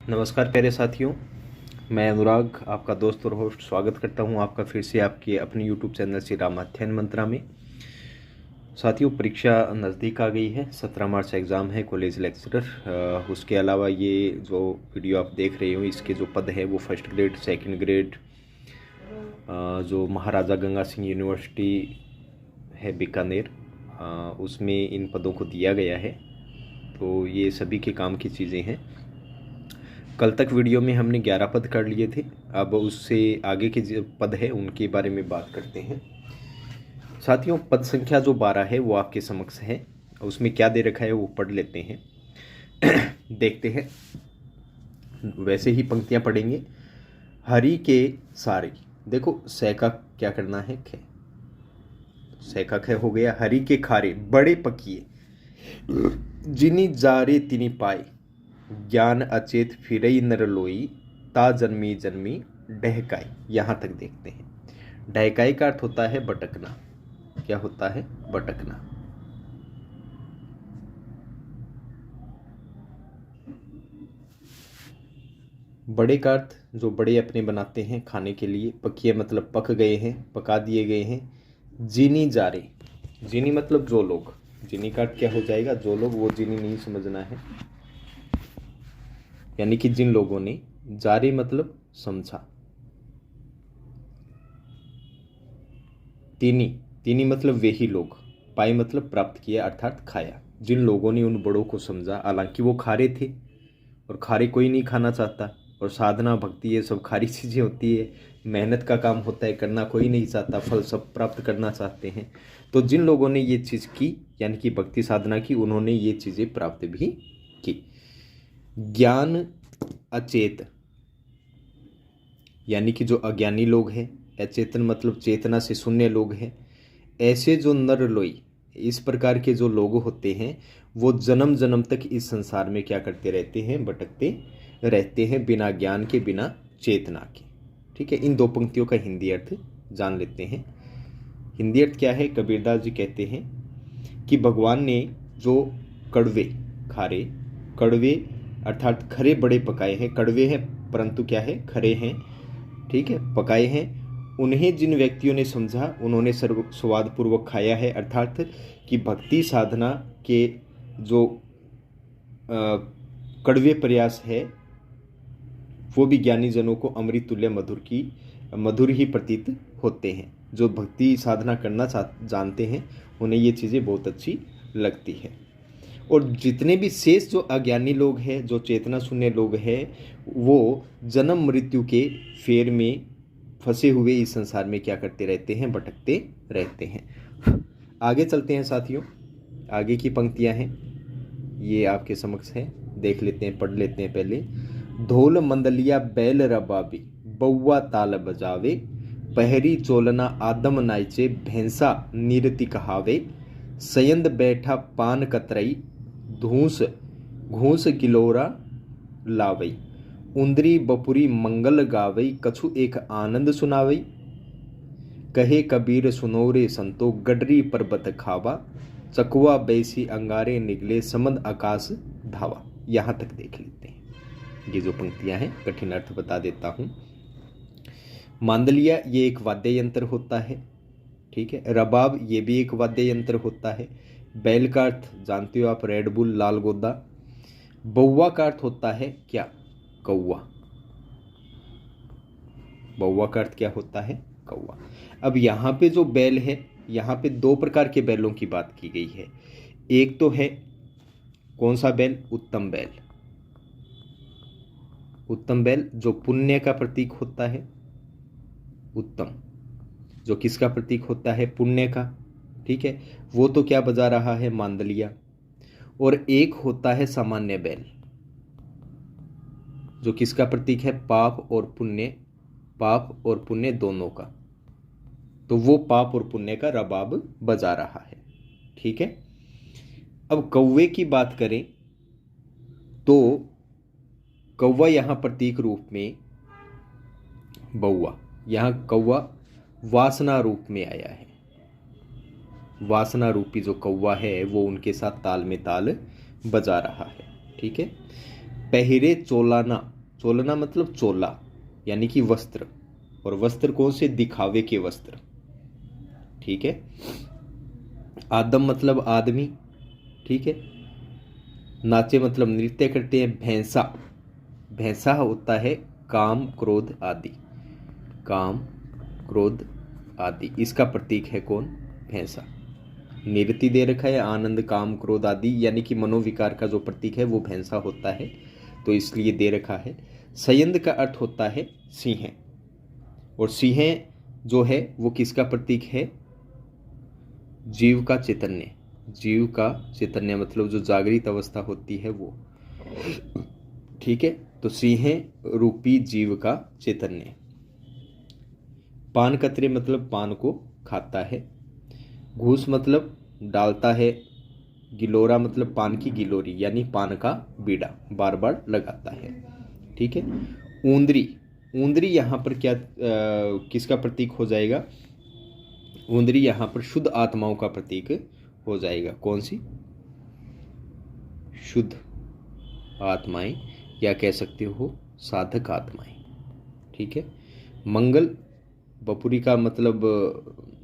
नमस्कार प्यारे साथियों, मैं अनुराग आपका दोस्त और होस्ट स्वागत करता हूं आपका फिर से आपके अपने यूट्यूब चैनल श्री रामाध्ययन मंत्रा में। साथियों, परीक्षा नज़दीक आ गई है। 17 मार्च एग्ज़ाम है कॉलेज लेक्चरर। उसके अलावा ये जो वीडियो आप देख रहे हो इसके जो पद है वो फर्स्ट ग्रेड, सेकंड ग्रेड, जो महाराजा गंगा सिंह यूनिवर्सिटी है बीकानेर, उसमें इन पदों को दिया गया है। तो ये सभी के काम की चीज़ें हैं। कल तक वीडियो में हमने 11 पद कर लिए थे। अब उससे आगे के जो पद है उनके बारे में बात करते हैं। साथियों, पद संख्या जो 12 है वो आपके समक्ष है। उसमें क्या दे रखा है वो पढ़ लेते हैं। देखते हैं, वैसे ही पंक्तियां पढ़ेंगे। हरि के सारे, देखो सै का क्या करना है, ख। सै का ख हो गया। हरि के खारे बड़े पकिए, जिनी जारे तिनी पाए, ज्ञान अचेत फिरई नर लोई, ता जन्मी जन्मी डहकाई। यहाँ तक देखते हैं। डहकाई का अर्थ होता है भटकना। क्या होता है? भटकना। बड़े का अर्थ जो बड़े अपने बनाते हैं खाने के लिए। पकिए मतलब पक गए हैं, पका दिए गए हैं। जीनी जारे, जीनी मतलब जो लोग। जीनी का अर्थ क्या हो जाएगा? जो लोग। वो जीनी नहीं समझना है, यानी कि जिन लोगों ने। जारे मतलब समझा। तीनी, तीनी मतलब वे ही लोग। पाए मतलब प्राप्त किया अर्थात खाया। जिन लोगों ने उन बड़ों को समझा, हालांकि वो खारे थे और खारे कोई नहीं खाना चाहता। और साधना भक्ति ये सब खारी चीज़ें होती है, मेहनत का काम होता है, करना कोई नहीं चाहता, फल सब प्राप्त करना चाहते हैं। तो जिन लोगों ने ये चीज़ की, यानी कि भक्ति साधना की, उन्होंने ये चीज़ें प्राप्त भी की। ज्ञान अचेत, यानी कि जो अज्ञानी लोग हैं। अचेतन मतलब चेतना से शून्य लोग हैं। ऐसे जो नर लोई, इस प्रकार के जो लोग होते हैं वो जन्म जन्म तक इस संसार में क्या करते रहते हैं? भटकते रहते हैं, बिना ज्ञान के, बिना चेतना के। ठीक है, इन दो पंक्तियों का हिंदी अर्थ जान लेते हैं। हिंदी अर्थ क्या है? कबीरदास जी कहते हैं कि भगवान ने जो कड़वे, खारे, कड़वे अर्थात खरे बड़े पकाए हैं। कड़वे हैं परंतु क्या है? खरे हैं। ठीक है, पकाए हैं। उन्हें जिन व्यक्तियों ने समझा, उन्होंने सर्व स्वादपूर्वक खाया है। अर्थात कि भक्ति साधना के जो कड़वे प्रयास है वो भी ज्ञानी जनों को अमृत तुल्य मधुर ही प्रतीत होते हैं। जो भक्ति साधना करना जानते हैं उन्हें ये चीज़ें बहुत अच्छी लगती है। और जितने भी शेष जो अज्ञानी लोग हैं, जो चेतना शून्य लोग हैं, वो जन्म मृत्यु के फेर में फंसे हुए इस संसार में क्या करते रहते हैं? भटकते रहते हैं। आगे चलते हैं साथियों। आगे की पंक्तियां हैं, ये आपके समक्ष है, देख लेते हैं, पढ़ लेते हैं पहले। ढोल मंदलिया बैल रबाबी, बउआ ताल बजावे, पहरी चोलना आदम नाइचे, भैंसा नीरति कहावे, सयंद बैठा पान कतरई, धूस घूस गिलोरा लावई, उंदरी बपुरी मंगल गावई, कछु एक आनंद सुनावई, कहे कबीर सुनोरे संतो, गडरी पर्वत खावा, चकुआ बैसी अंगारे निगले, समद आकाश धावा। यहाँ तक देख लेते हैं। ये जो पंक्तियां हैं, कठिन अर्थ बता देता हूँ। मांदलिया ये एक वाद्य यंत्र होता है। ठीक है, रबाब ये भी एक वाद्य यंत्र होता है। बैल का अर्थ जानते हो आप, रेड बुल, लाल गोदा। बउआ का अर्थ होता है क्या? कौवा। बउआ का अर्थ क्या होता है? कौवा। अब यहाँ पे जो बैल है, यहाँ पे दो प्रकार के बैलों की बात की गई है। एक तो है कौन सा बैल? उत्तम बैल। उत्तम बैल जो पुण्य का प्रतीक होता है। उत्तम जो किसका प्रतीक होता है? पुण्य का। ठीक है, वो तो क्या बजा रहा है? मांदलिया। और एक होता है सामान्य बैल, जो किसका प्रतीक है? पाप और पुण्य, पाप और पुण्य दोनों का। तो वो पाप और पुण्य का रबाब बजा रहा है। ठीक है, अब कौवे की बात करें तो कौवा यहां प्रतीक रूप में, बउआ, यहां कौवा वासना रूप में आया है। वासना रूपी जो कौवा है वो उनके साथ ताल में ताल बजा रहा है। ठीक है, पहरे चोलाना, चोलना मतलब चोला यानी कि वस्त्र, और वस्त्र कौन से, दिखावे के वस्त्र, ठीक है। आदम मतलब आदमी, ठीक है। नाचे मतलब नृत्य करते हैं। भैंसा, भैंसा होता है काम क्रोध आदि, काम क्रोध आदि, इसका प्रतीक है कौन, भैंसा। निरति दे रखा है, आनंद काम क्रोध आदि यानी कि मनोविकार का जो प्रतीक है वो भैंसा होता है, तो इसलिए दे रखा है। सयंद का अर्थ होता है सिंह, और सिंह जो है वो किसका प्रतीक है, जीव का चैतन्य, जीव का चैतन्य मतलब जो जागृत अवस्था होती है वो, ठीक है। तो सिंह रूपी जीव का चैतन्य। पान कतरे मतलब पान को खाता है। घूस मतलब डालता है। गिलोरा मतलब पान की गिलोरी यानी पान का बीड़ा बार बार लगाता है, ठीक है। ऊंदरी, ऊंदरी यहाँ पर क्या किसका प्रतीक हो जाएगा, ऊंदरी यहाँ पर शुद्ध आत्माओं का प्रतीक हो जाएगा। कौन सी, शुद्ध आत्माएं, या कह सकते हो साधक आत्माएं, ठीक है। मंगल, बपुरी का मतलब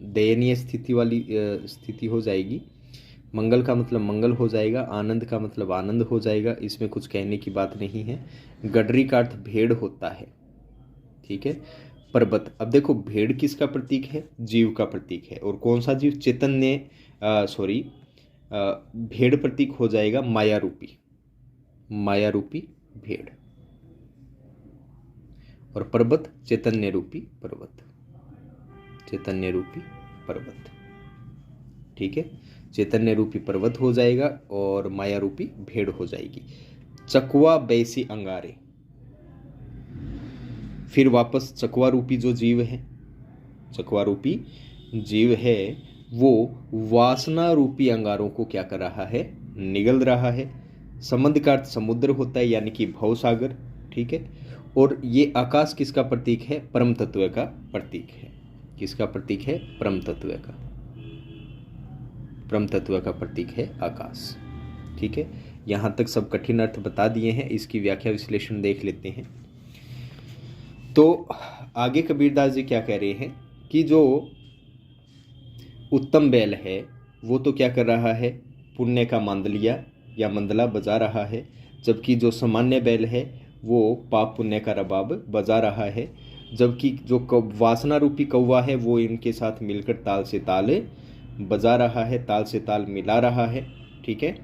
दयनीय स्थिति वाली स्थिति हो जाएगी। मंगल का मतलब मंगल हो जाएगा। आनंद का मतलब आनंद हो जाएगा, इसमें कुछ कहने की बात नहीं है। गडरी का अर्थ भेड़ होता है, ठीक है। पर्वत, अब देखो भेड़ किसका प्रतीक है, जीव का प्रतीक है, और कौन सा जीव, चैतन्य, भेड़ प्रतीक हो जाएगा माया रूपी, माया रूपी भेड़, और पर्वत चैतन्य रूपी पर्वत, चैतन्य रूपी पर्वत, ठीक है। चैतन्य रूपी पर्वत हो जाएगा और माया रूपी भेड़ हो जाएगी। चकवा बैसी अंगारे, फिर वापस चकवा रूपी जो जीव है, चकवा रूपी जीव है वो वासना रूपी अंगारों को क्या कर रहा है, निगल रहा है। संबंध का अर्थ समुद्र होता है यानी कि भवसागर, ठीक है। और ये आकाश किसका प्रतीक है, परम तत्व का प्रतीक है। किसका प्रतीक है, परम तत्व का, परम तत्व का प्रतीक है आकाश, ठीक है। यहां तक सब कठिन अर्थ बता दिए हैं, इसकी व्याख्या विश्लेषण देख लेते हैं। तो आगे कबीरदास जी क्या कह रहे हैं कि जो उत्तम बैल है वो तो क्या कर रहा है, पुण्य का मांदलिया या मंदला बजा रहा है, जबकि जो सामान्य बैल है वो पाप पुण्य का रबाब बजा रहा है। जबकि जो वासना रूपी कौवा है वो इनके साथ मिलकर ताल से ताल बजा रहा है, ताल से ताल मिला रहा है, ठीक है।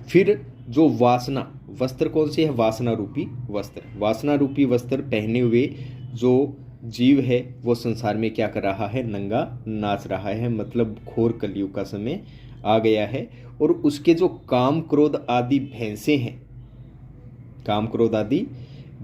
फिर जो वासना वस्त्र कौन सी है, वासना रूपी वस्त्र, वासना रूपी वस्त्र पहने हुए जो जीव है वो संसार में क्या कर रहा है, नंगा नाच रहा है, मतलब घोर कलयुग का समय आ गया है। और उसके जो काम क्रोध आदि भैंसे हैं, काम क्रोध आदि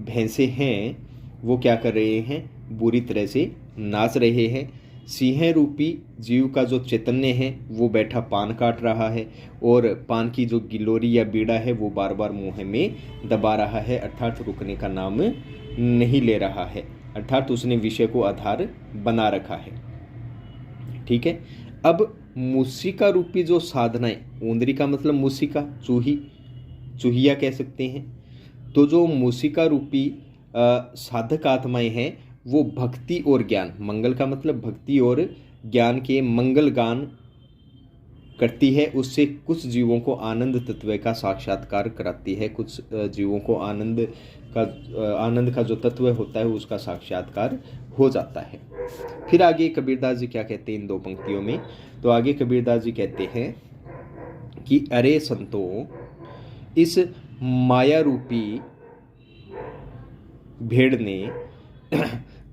भैंसे हैं वो क्या कर रहे हैं, बुरी तरह से नाच रहे हैं। सिंह रूपी जीव का जो चैतन्य है वो बैठा पान काट रहा है, और पान की जो गिलोरी या बीड़ा है वो बार बार मुंह में दबा रहा है, अर्थात रुकने का नाम नहीं ले रहा है, अर्थात उसने विषय को आधार बना रखा है, ठीक है। अब मूसिका रूपी जो साधनाएं, ऊंदरी का मतलब मूसिका, चूही, चूहिया कह सकते हैं। तो जो मूसिका रूपी साधक आत्माएं हैं वो भक्ति और ज्ञान, मंगल का मतलब भक्ति और ज्ञान के मंगल गान करती है, उससे कुछ जीवों को आनंद तत्व का साक्षात्कार कराती है, कुछ जीवों को आनंद का जो तत्व होता है उसका साक्षात्कार हो जाता है। फिर आगे कबीरदास जी क्या कहते हैं इन दो पंक्तियों में, तो आगे कबीरदास जी कहते हैं कि अरे संतों, इस माया रूपी भेड़ ने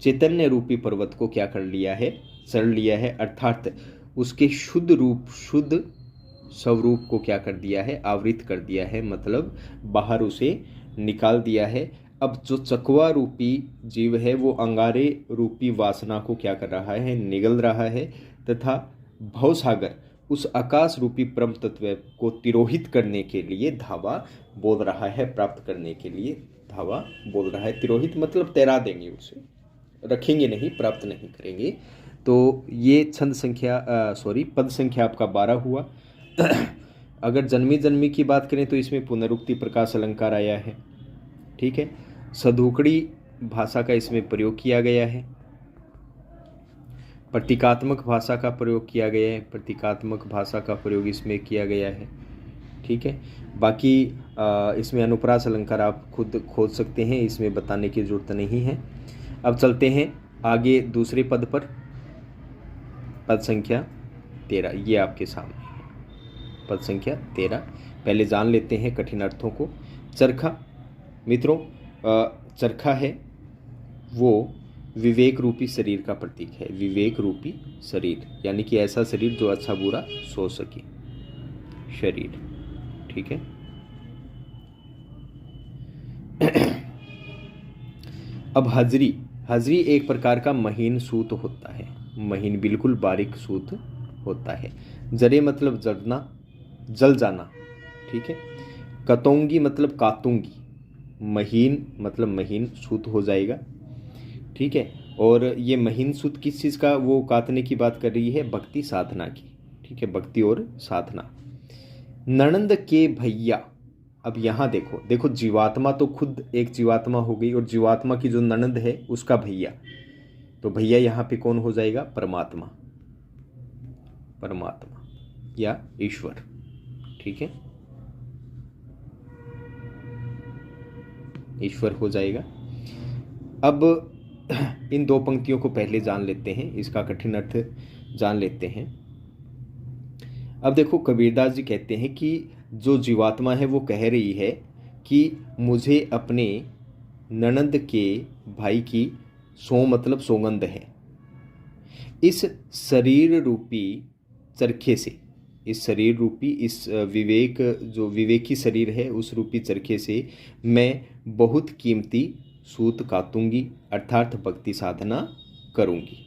चैतन्य रूपी पर्वत को क्या कर लिया है, सड़ लिया है, अर्थात उसके शुद्ध रूप, शुद्ध स्वरूप को क्या कर दिया है, आवृत कर दिया है, मतलब बाहर उसे निकाल दिया है। अब जो चकवा रूपी जीव है वो अंगारे रूपी वासना को क्या कर रहा है, निगल रहा है, तथा भवसागर उस आकाश रूपी परम तत्व को तिरोहित करने के लिए धावा बोल रहा है, प्राप्त करने के लिए धावा बोल रहा है। तिरोहित मतलब तैरा देंगे, उसे रखेंगे नहीं, प्राप्त नहीं करेंगे। तो ये छंद संख्या पद संख्या आपका 12 हुआ। अगर जन्मी जन्मी की बात करें तो इसमें पुनरुक्ति प्रकाश अलंकार आया है, ठीक है। सधुकड़ी भाषा का इसमें प्रयोग किया गया है। प्रतीकात्मक भाषा का प्रयोग किया गया है, प्रतीकात्मक भाषा का प्रयोग इसमें किया गया है। ठीक है, बाकी इसमें अनुप्रास अलंकार आप खुद खोज सकते हैं, इसमें बताने की जरूरत नहीं है। अब चलते हैं आगे दूसरे पद पर, पद संख्या 13, ये आपके सामने है पद संख्या 13। पहले जान लेते हैं कठिन अर्थों को। चरखा, मित्रों चरखा है वो विवेक रूपी शरीर का प्रतीक है। विवेक रूपी शरीर यानी कि ऐसा शरीर जो अच्छा बुरा सोच सके, शरीर। ठीक है। अब हजरी, हजरी एक प्रकार का महीन सूत होता है, महीन बिल्कुल बारीक सूत होता है। जरे मतलब जड़ना, जल जाना। ठीक है। कतौंगी मतलब कातूंगी, महीन मतलब महीन सूत हो जाएगा। ठीक है। और ये महीन सूत किस चीज़ का वो काटने की बात कर रही है? भक्ति साधना की। ठीक है, भक्ति और साधना। नणंद के भैया, अब यहाँ देखो, देखो जीवात्मा तो खुद एक जीवात्मा हो गई और जीवात्मा की जो नणंद है उसका भैया, तो भैया यहाँ पे कौन हो जाएगा? परमात्मा, परमात्मा या ईश्वर। ठीक है, ईश्वर हो जाएगा। अब इन दो पंक्तियों को पहले जान लेते हैं, इसका कठिन अर्थ जान लेते हैं। अब देखो कबीरदास जी कहते हैं कि जो जीवात्मा है वो कह रही है कि मुझे अपने ननंद के भाई की सौ मतलब सौगंध है। इस शरीर रूपी चरखे से, इस शरीर रूपी इस विवेक जो विवेकी शरीर है उस रूपी चरखे से मैं बहुत कीमती सूत कातूंगी, अर्थात भक्ति साधना करूंगी।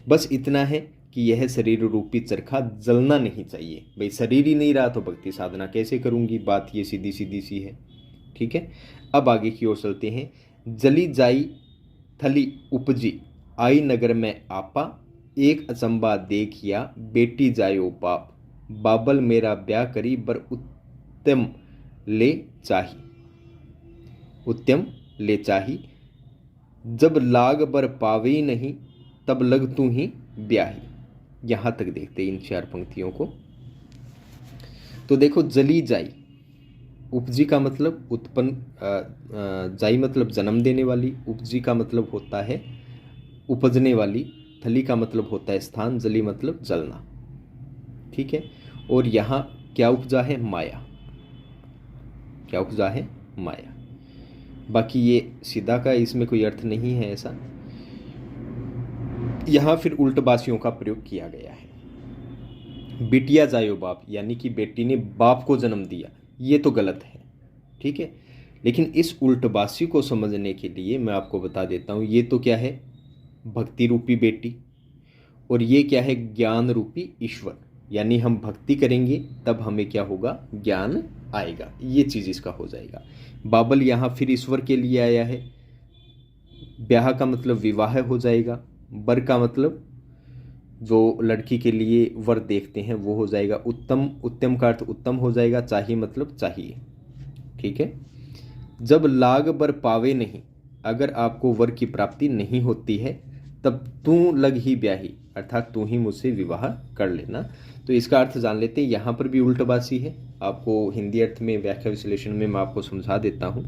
बस इतना है कि यह शरीर रूपी चरखा जलना नहीं चाहिए। भाई शरीर ही नहीं रहा तो भक्ति साधना कैसे करूंगी? बात ये सीधी सीधी सी है। ठीक है। अब आगे की ओर चलते हैं। जली जाई थली उपजी, आई नगर में आपा, एक अचंबा देखिया, बेटी जायो बाप, बाबल मेरा ब्याह करी बर उत्तम ले चाही, उत्तम ले चाही, जब लाग बर पावे नहीं, तब लग तू ही ब्याही। यहां तक देखते इन चार पंक्तियों को। तो देखो, जली जाई, उपजी का मतलब उत्पन्न, जाई मतलब जन्म देने वाली, उपजी का मतलब होता है उपजने वाली, थली का मतलब होता है स्थान, जली मतलब जलना। ठीक है। और यहां क्या उपजा है? माया। क्या उपजा है? माया। बाकी ये सीधा का इसमें कोई अर्थ नहीं है ऐसा। यहां फिर उल्टबासियों का प्रयोग किया गया है। बिटिया जायो बाप, यानी कि बेटी ने बाप को जन्म दिया, ये तो गलत है। ठीक है। लेकिन इस उल्टबासी को समझने के लिए मैं आपको बता देता हूं, ये तो क्या है? भक्ति रूपी बेटी, और ये क्या है? ज्ञान रूपी ईश्वर। यानी हम भक्ति करेंगे तब हमें क्या होगा? ज्ञान आएगा। ये चीज इसका हो जाएगा। बाबल यहां फिर ईश्वर के लिए आया है। ब्याह का मतलब विवाह हो जाएगा। बर का मतलब जो लड़की के लिए वर देखते हैं वो हो जाएगा। उत्तम, उत्तम का अर्थ उत्तम हो जाएगा। चाहिए मतलब चाहिए। ठीक है। जब लाग बर पावे नहीं, अगर आपको वर की प्राप्ति नहीं होती है तब तू लग ही ब्याही, अर्थात तू ही मुझसे विवाह कर लेना। तो इसका अर्थ जान लेते हैं। यहाँ पर भी उल्टबासी है। आपको हिंदी अर्थ में व्याख्या विश्लेषण में मैं आपको समझा देता हूँ।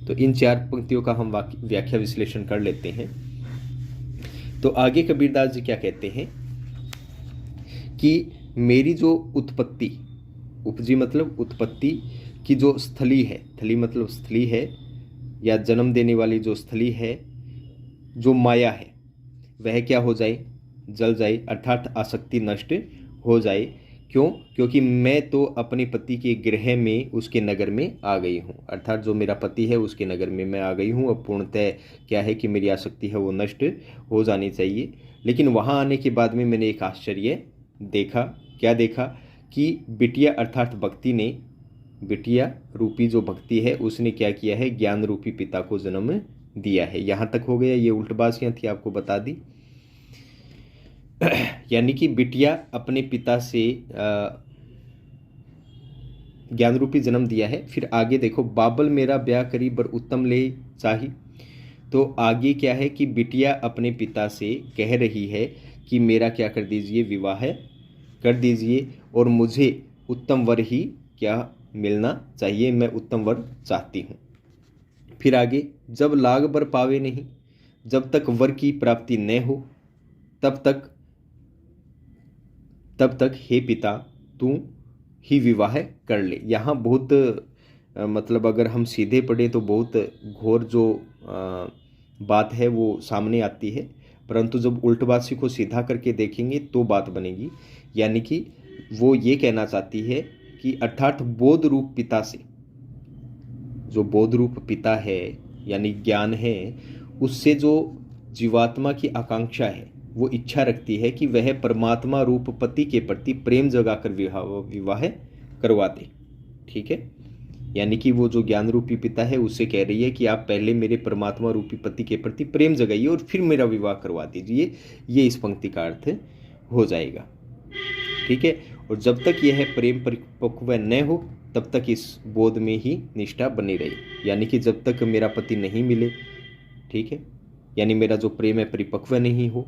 तो इन चार पंक्तियों का हम व्याख्या विश्लेषण कर लेते हैं। तो आगे कबीरदास जी क्या कहते हैं कि मेरी जो उत्पत्ति, उपजी मतलब उत्पत्ति की जो स्थली है, थली मतलब स्थली है या जन्म देने वाली जो स्थली है, जो माया है, वह क्या हो जाए? जल जाए, अर्थात आसक्ति नष्ट हो जाए। क्यों? क्योंकि मैं तो अपने पति के गृह में, उसके नगर में आ गई हूँ, अर्थात जो मेरा पति है उसके नगर में मैं आ गई हूँ। अब पूर्णतः क्या है कि मेरी आसक्ति है वो नष्ट हो जानी चाहिए। लेकिन वहाँ आने के बाद में मैंने एक आश्चर्य देखा। क्या देखा? कि बिटिया अर्थात भक्ति ने, बिटिया रूपी जो भक्ति है उसने क्या किया है? ज्ञान रूपी पिता को जन्म दिया है। यहाँ तक हो गया। ये उल्टबासियाँ थी, आपको बता दी। यानी कि बिटिया अपने पिता से ज्ञान रूपी जन्म दिया है। फिर आगे देखो, बाबल मेरा ब्याह करी बर उत्तम ले चाही। तो आगे क्या है कि बिटिया अपने पिता से कह रही है कि मेरा क्या कर दीजिए, विवाह कर दीजिए, और मुझे उत्तम वर ही क्या मिलना चाहिए, मैं उत्तम वर चाहती हूँ। फिर आगे, जब लाग बर पावे नहीं, जब तक वर की प्राप्ति न हो तब तक हे पिता तू ही विवाह कर ले। यहाँ बहुत मतलब अगर हम सीधे पढ़े तो बहुत घोर जो बात है वो सामने आती है, परंतु जब उल्टबासी को सीधा करके देखेंगे तो बात बनेगी। यानी कि वो ये कहना चाहती है कि अर्थात बोध रूप पिता से, जो बोध रूप पिता है यानी ज्ञान है, उससे जो जीवात्मा की आकांक्षा है, वो इच्छा रखती है कि वह परमात्मा रूप पति के प्रति प्रेम जगाकर विवाह करवा दे। ठीक है, यानी कि वो जो ज्ञान रूपी पिता है उससे कह रही है कि आप पहले मेरे परमात्मा रूपी पति के प्रति प्रेम जगाइए और फिर मेरा विवाह करवा दीजिए। ये इस पंक्ति का अर्थ हो जाएगा। ठीक है, और जब तक यह प्रेम परिपक्व न हो तब तक इस बोध में ही निष्ठा बनी रही। यानी कि जब तक मेरा पति नहीं मिले, ठीक है, यानी मेरा जो प्रेम है परिपक्व नहीं हो,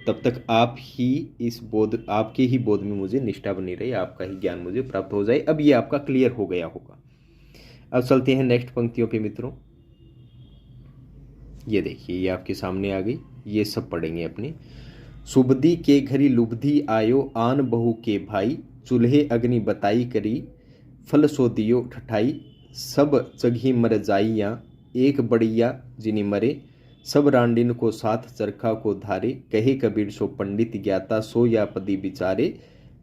तब तक आप ही इस बोध, आपके ही बोध में मुझे निष्ठा बनी रही, आपका ही ज्ञान मुझे प्राप्त हो जाए। अब ये आपका क्लियर हो गया होगा। अब चलते हैं नेक्स्ट पंक्तियों पे मित्रों। ये देखिए, ये आपके सामने आ गई, ये सब पढ़ेंगे अपने। सुबदी के घरी लुबधी आयो आन बहू के भाई, चूल्हे अग्नि बताई करी फल सो दियो ठठाई, सब जगही मर जाइया एक बढ़िया जिनी मरे, सब रांडिन को साथ चरखा को धारे, कहे कबीर सो पंडित ज्ञाता सो या पदी बिचारे,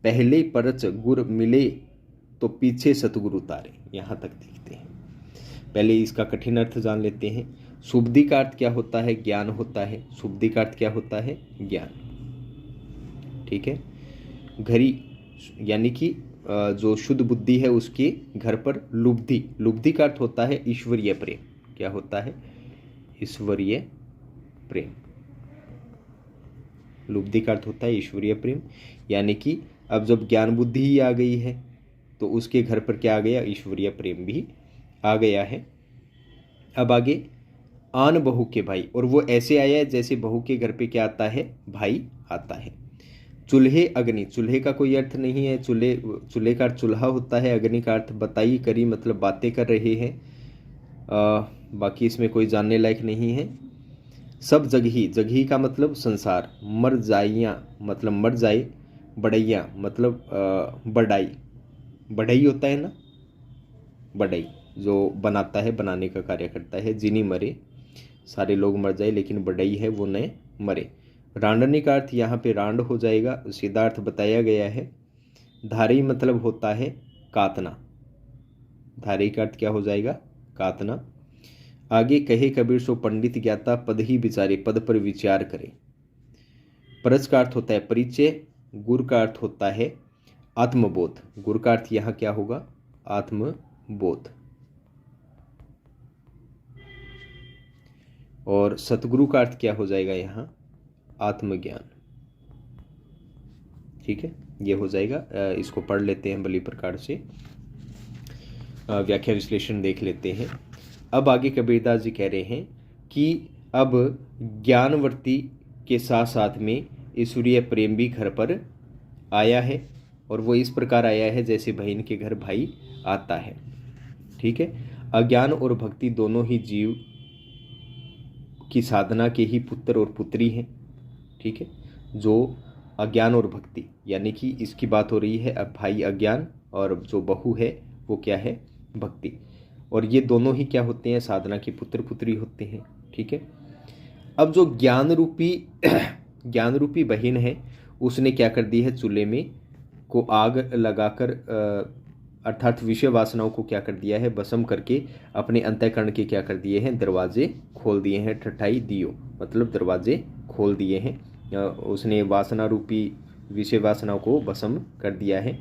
पहले परच गुर मिले तो पीछे सतगुरु तारे। यहाँ तक देखते हैं। पहले इसका कठिन अर्थ जान लेते हैं। सुबदी का अर्थ क्या होता है, ज्ञान होता है। सुबदी का अर्थ क्या होता है, ज्ञान। ठीक है, घरी यानी कि जो शुद्ध बुद्धि है उसके घर पर लुब्धि, लुब्धि का अर्थ होता है ईश्वरीय प्रेम। क्या होता है, ईश्वरीय प्रेम। लुब्धि का अर्थ होता है ईश्वरीय प्रेम। यानी कि अब जब ज्ञान बुद्धि ही आ गई है तो उसके घर पर क्या आ गया, ईश्वरीय प्रेम भी आ गया है। अब आगे, आन बहू के भाई, और वो ऐसे आया है जैसे बहू के घर पे क्या आता है, भाई आता है। चूल्हे अग्नि, चूल्हे का कोई अर्थ नहीं है, चूल्हे का अर्थ चूल्हा होता है। अग्नि का अर्थ बताई करी, मतलब बातें कर रहे हैं। बाकी इसमें कोई जानने लायक नहीं है। सब जगही, जगही का मतलब संसार। मर जाइया मतलब मर जाए। बढ़ैया मतलब बढ़ाई, बढ़ई होता है ना, बढ़ई जो बनाता है, बनाने का कार्य करता है। जिनी मरे, सारे लोग मर जाए लेकिन बढ़ई है वो न मरे। रांडने का अर्थ यहाँ पे रांड हो जाएगा, सीधा अर्थ बताया गया है। धारी मतलब होता है कातना, धारी का अर्थ क्या हो जाएगा, कातना। आगे, कहे कबीर सो पंडित ज्ञाता पद ही विचारे, पद पर विचार करे। परज का अर्थ होता है परिचय। गुर का अर्थ होता है आत्मबोध। गुर का अर्थ यहाँ क्या होगा, आत्मबोध। और सतगुरु का अर्थ क्या हो जाएगा यहाँ, आत्मज्ञान। ठीक है, ये हो जाएगा। इसको पढ़ लेते हैं भली प्रकार से, व्याख्या विश्लेषण देख लेते हैं। अब आगे कबीरदास जी कह रहे हैं कि अब ज्ञानवर्ती के साथ साथ में ईश्वरीय प्रेम भी घर पर आया है, और वो इस प्रकार आया है जैसे बहन के घर भाई आता है। ठीक है, अज्ञान और भक्ति दोनों ही जीव की साधना के ही पुत्र और पुत्री हैं। ठीक है, जो अज्ञान और भक्ति, यानी कि इसकी बात हो रही है अब भाई अज्ञान और जो बहू है वो क्या है, भक्ति, और ये दोनों ही क्या होते हैं, साधना के पुत्र पुत्री होते हैं। ठीक है, अब जो ज्ञान रूपी बहन है उसने क्या कर दी है, चूल्हे में को आग लगाकर अर्थात विषय वासनाओं को क्या कर दिया है, भस्म करके अपने अंतःकरण के क्या कर दिए हैं, दरवाजे खोल दिए हैं। ठठाई दियो मतलब दरवाजे खोल दिए हैं। उसने वासना रूपी विषय वासनाओं को भस्म कर दिया है।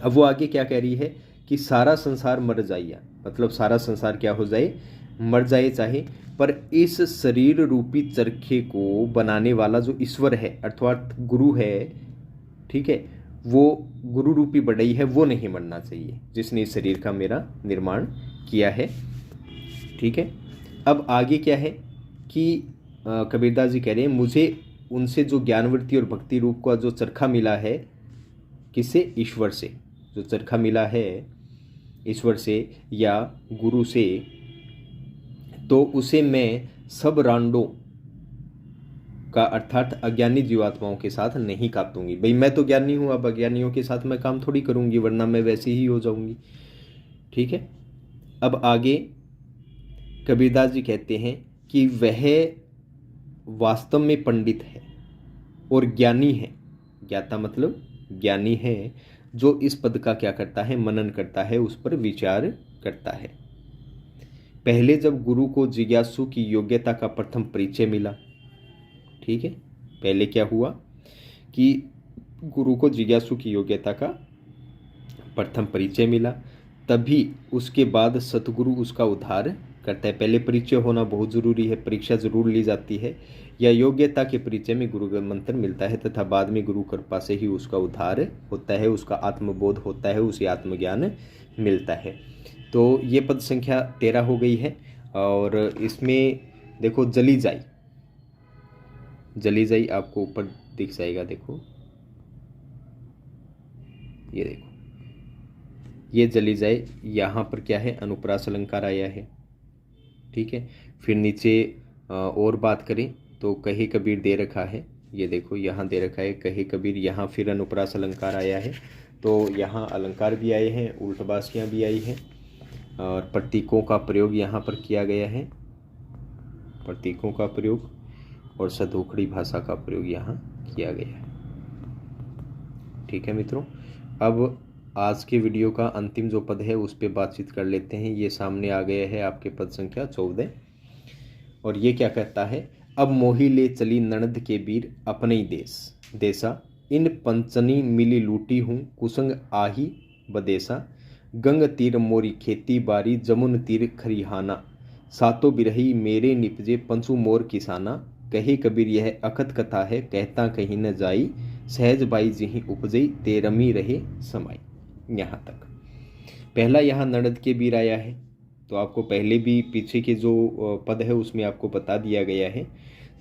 अब वो आगे क्या कह रही है कि सारा संसार मर जाइया, मतलब सारा संसार क्या हो जाए, मर जाए चाहे, पर इस शरीर रूपी चरखे को बनाने वाला जो ईश्वर है अर्थात गुरु है, ठीक है, वो गुरु रूपी बढ़ई है वो नहीं मरना चाहिए, जिसने इस शरीर का मेरा निर्माण किया है। ठीक है। अब आगे क्या है कि कबीरदास जी कह रहे हैं, मुझे उनसे जो ज्ञानवृत्ति और भक्ति रूप का जो चरखा मिला है, किससे? ईश्वर से। जो चरखा मिला है ईश्वर से या गुरु से, तो उसे मैं सब रांडों का अर्थात अज्ञानी जीवात्माओं के साथ नहीं काटूंगी। भाई मैं तो ज्ञानी हूं, अब अज्ञानियों के साथ मैं काम थोड़ी करूंगी, वरना मैं वैसे ही हो जाऊंगी। ठीक है। अब आगे कबीरदास जी कहते हैं कि वह वास्तव में पंडित है और ज्ञानी है। ज्ञाता मतलब ज्ञानी है, जो इस पद का क्या करता है? मनन करता है, उस पर विचार करता है। पहले जब गुरु को जिज्ञासु की योग्यता का प्रथम परिचय मिला, ठीक है, पहले क्या हुआ कि गुरु को जिज्ञासु की योग्यता का प्रथम परिचय मिला, तभी उसके बाद सतगुरु उसका उद्धार करता है। पहले परिचय होना बहुत जरूरी है, परीक्षा जरूर ली जाती है, या योग्यता के परिचय में गुरु का मंत्र मिलता है, तथा बाद में गुरु कृपा से ही उसका उद्धार होता है, उसका आत्मबोध होता है, उसे आत्मज्ञान मिलता है। तो ये पद संख्या 13 हो गई है। और इसमें देखो जली जाई, जली जाई आपको ऊपर दिख जाएगा। देखो ये देखो, ये जली जाए, यहाँ पर क्या है? अनुप्रास अलंकार आया है। ठीक है। फिर नीचे और बात करें तो कहे कबीर दे रखा है, ये देखो यहाँ दे रखा है कहे कबीर, यहाँ फिर अनुप्रास अलंकार आया है। तो यहाँ अलंकार भी आए हैं, उल्टबासियाँ भी आई हैं, और प्रतीकों का प्रयोग यहाँ पर किया गया है, प्रतीकों का प्रयोग और सधोखड़ी भाषा का प्रयोग यहाँ किया गया है। ठीक है मित्रों, अब आज के वीडियो का अंतिम जो पद है उस पर बातचीत कर लेते हैं। ये सामने आ गया है आपके पद संख्या 14, और ये क्या कहता है? अब मोही ले चली ननद के बीर अपने ही देश देसा, इन पंचनी मिली लूटी हूँ कुसंग आही बदेसा, गंग तीर मोरी खेती बारी जमुन तीर खरिहाना, सातों बिरही मेरे निपजे पंचू मोर किसाना, कहे कबीर यह अकथ कथा है कहता कहीं न जाई, सहज बाई जिही उपजई ते रमी रहे समाई। यहाँ तक पहला यहाँ ननद के बीर आया है, तो आपको पहले भी पीछे के जो पद है उसमें आपको बता दिया गया है।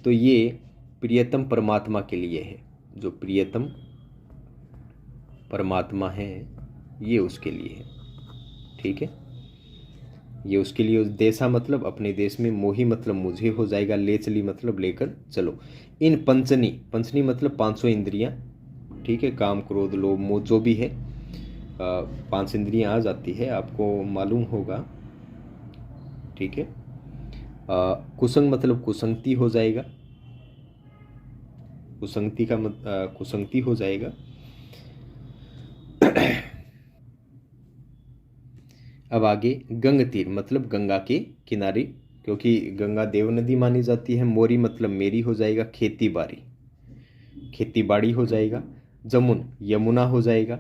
तो ये प्रियतम परमात्मा के लिए है, जो प्रियतम परमात्मा है ये उसके लिए है। ठीक है, ये उसके लिए। देशा मतलब अपने देश में, मोही मतलब मुझे हो जाएगा, ले चली मतलब लेकर चलो। इन पंचनी, पंचनी मतलब 500 इंद्रियां। ठीक है, काम क्रोध लोभ मोह जो भी है 5 इंद्रियां आ जाती है, आपको मालूम होगा। ठीक है। कुसंग मतलब कुसंगति हो जाएगा, कुसंगति का कुसंगति हो जाएगा। अब आगे गंग तीर मतलब गंगा के किनारे, क्योंकि गंगा देव नदी मानी जाती है। मोरी मतलब मेरी हो जाएगा, खेती बाड़ी, खेती बाड़ी हो जाएगा। जमुन यमुना हो जाएगा।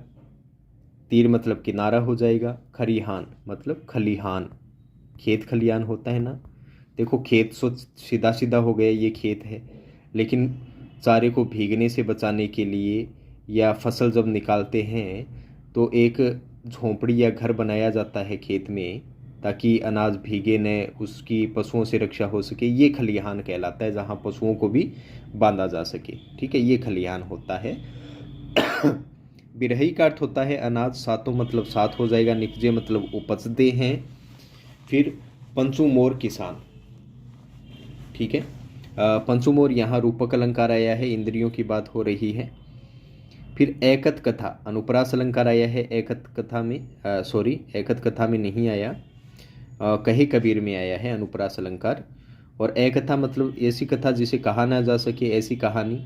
तीर मतलब किनारा हो जाएगा। खरिहान मतलब खलिहान, खेत खलिहान होता है ना। देखो खेत सो सीधा सीधा हो गया, ये खेत है, लेकिन चारे को भीगने से बचाने के लिए या फसल जब निकालते हैं तो एक झोंपड़ी या घर बनाया जाता है खेत में, ताकि अनाज भीगे न, उसकी पशुओं से रक्षा हो सके। ये खलिहान कहलाता है, जहाँ पशुओं को भी बांधा जा सके। ठीक है, ये खलिहान होता है। बिरही का अर्थ होता है अनाज। सातों मतलब सात हो जाएगा। निपजे मतलब उपजते हैं। फिर पंचू मोर किसान। ठीक है, पंचू मोर यहाँ रूपक अलंकार आया है, इंद्रियों की बात हो रही है। फिर एकत कथा अनुप्रास अलंकार आया है, एकत कथा में एकत कथा में नहीं आया, कहे कबीर में आया है अनुप्रास अलंकार। और एकथा मतलब ऐसी कथा जिसे कहा ना जा सके, ऐसी कहानी।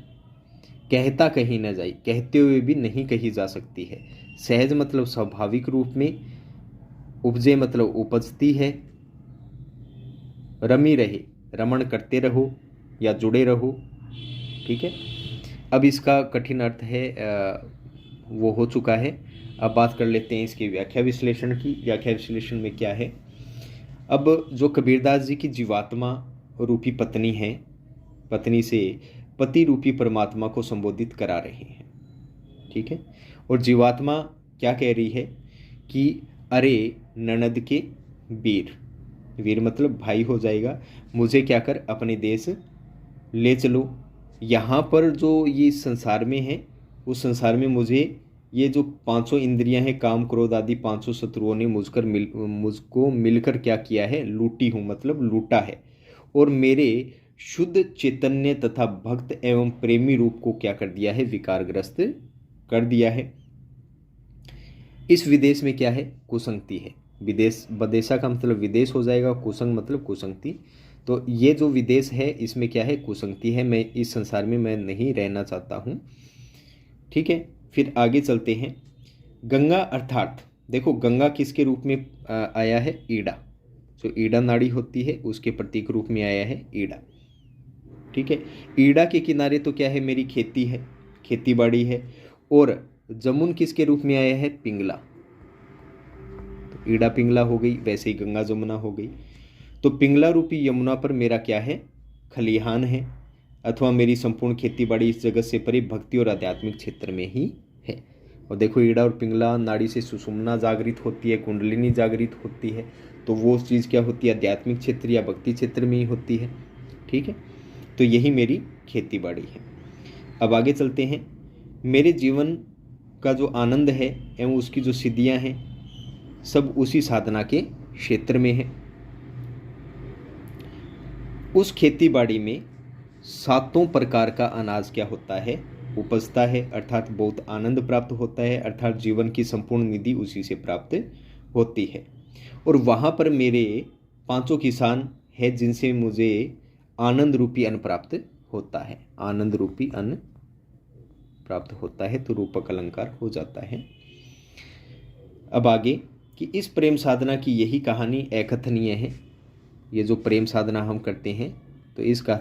कहता कहीं न जाए, कहते हुए भी नहीं कही जा सकती है। सहज मतलब स्वाभाविक रूप में। उपजे मतलब उपजती है। रमी रहे, रमण करते रहो या जुड़े रहो। ठीक है, अब इसका कठिन अर्थ है वो हो चुका है। अब बात कर लेते हैं इसकी व्याख्या विश्लेषण की। व्याख्या विश्लेषण में क्या है? अब जो कबीरदास जी की जीवात्मा रूपी पत्नी है, पत्नी से पति रूपी परमात्मा को संबोधित करा रहे हैं। ठीक है, और जीवात्मा क्या कह रही है कि अरे ननद के वीर, वीर मतलब भाई हो जाएगा, मुझे क्या कर अपने देश ले चलो। यहाँ पर जो ये संसार में है, उस संसार में मुझे ये जो पांचों इंद्रियां हैं, काम क्रोध आदि पांचों शत्रुओं ने मुझको मिलकर क्या किया है, लूटी हूँ, मतलब लूटा है। और मेरे शुद्ध चैतन्य तथा भक्त एवं प्रेमी रूप को क्या कर दिया है, विकारग्रस्त कर दिया है। इस विदेश में क्या है, कुसंगति है। विदेश, बदेशा का मतलब विदेश हो जाएगा, कुसंग मतलब कुसंगति। तो ये जो विदेश है इसमें क्या है, कुसंगति है। मैं इस संसार में मैं नहीं रहना चाहता हूँ। ठीक है, फिर आगे चलते हैं। गंगा अर्थात देखो, गंगा किसके रूप में आया है, ईड़ा, जो ईड़ा नाड़ी होती है उसके प्रतीक रूप में आया है ईड़ा। ठीक है, ईड़ा के किनारे तो क्या है, मेरी खेती है, खेती बाड़ी है। और जमुन किसके रूप में आया है, पिंगला, तो ईड़ा पिंगला हो गई, वैसे ही गंगा जमुना हो गई। तो पिंगला रूपी यमुना पर मेरा क्या है, खलिहान है, अथवा मेरी संपूर्ण खेती बाड़ी इस जगत से परे भक्ति और आध्यात्मिक क्षेत्र में ही है। और देखो, ईड़ा और पिंगला नाड़ी से सुषुम्ना जागृत होती है, कुंडलिनी जागृत होती है, तो वो चीज़ क्या होती है, आध्यात्मिक क्षेत्र या भक्ति क्षेत्र में ही होती है। ठीक है, तो यही मेरी खेती बाड़ी है। अब आगे चलते हैं। मेरे जीवन का जो आनंद है एवं उसकी जो सिद्धियां हैं, सब उसी साधना के क्षेत्र में है। उस खेती बाड़ी में 7 प्रकार का अनाज क्या होता है, उपजता है, अर्थात बहुत आनंद प्राप्त होता है, अर्थात जीवन की संपूर्ण निधि उसी से प्राप्त होती है। और वहाँ पर मेरे 5 किसान है जिनसे मुझे आनंद रूपी अन्न प्राप्त होता है, आनंद रूपी अन्न प्राप्त होता है, तो रूपक अलंकार हो जाता है। अब आगे कि इस प्रेम साधना की यही कहानी अकथनीय है। ये जो प्रेम साधना हम करते हैं, तो इसका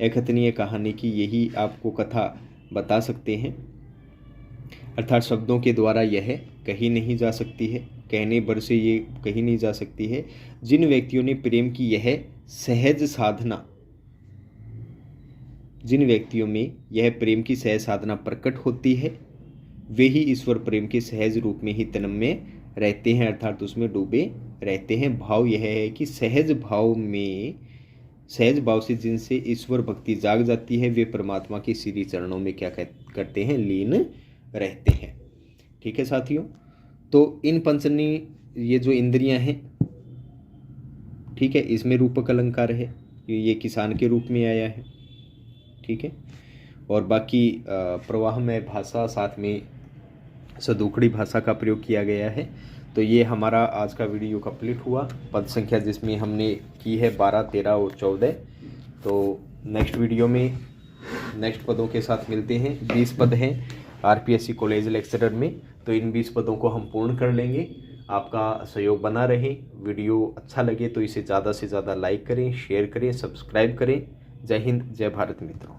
अकथनीय कहानी की यही आपको कथा बता सकते हैं, अर्थात शब्दों के द्वारा यह कही नहीं जा सकती है, कहने भर से ये कही नहीं जा सकती है। जिन व्यक्तियों ने प्रेम की यह सहज साधना, जिन व्यक्तियों में यह प्रेम की सहज साधना प्रकट होती है, वे ही ईश्वर प्रेम के सहज रूप में ही तन्म में रहते हैं, अर्थात उसमें डूबे रहते हैं। भाव यह है कि सहज भाव से जिनसे ईश्वर भक्ति जाग जाती है, वे परमात्मा के श्री चरणों में क्या करते हैं, लीन रहते हैं। ठीक है साथियों, तो इन पंचनी ये जो इंद्रियां हैं, ठीक है, इसमें रूपक अलंकार है, ये किसान के रूप में आया है। ठीक है, और बाकी प्रवाहमय भाषा, साथ में सदुकड़ी भाषा का प्रयोग किया गया है। तो ये हमारा आज का वीडियो कंप्लीट हुआ। पद संख्या जिसमें हमने की है 12, 13 और 14। तो नेक्स्ट वीडियो में नेक्स्ट पदों के साथ मिलते हैं। 20 पद हैं आरपीएससी कॉलेज लेक्चरर में, तो इन 20 पदों को हम पूर्ण कर लेंगे। आपका सहयोग बना रहे। वीडियो अच्छा लगे तो इसे ज़्यादा से ज़्यादा लाइक करें, शेयर करें, सब्सक्राइब करें। जय हिंद, जय भारत मित्रों।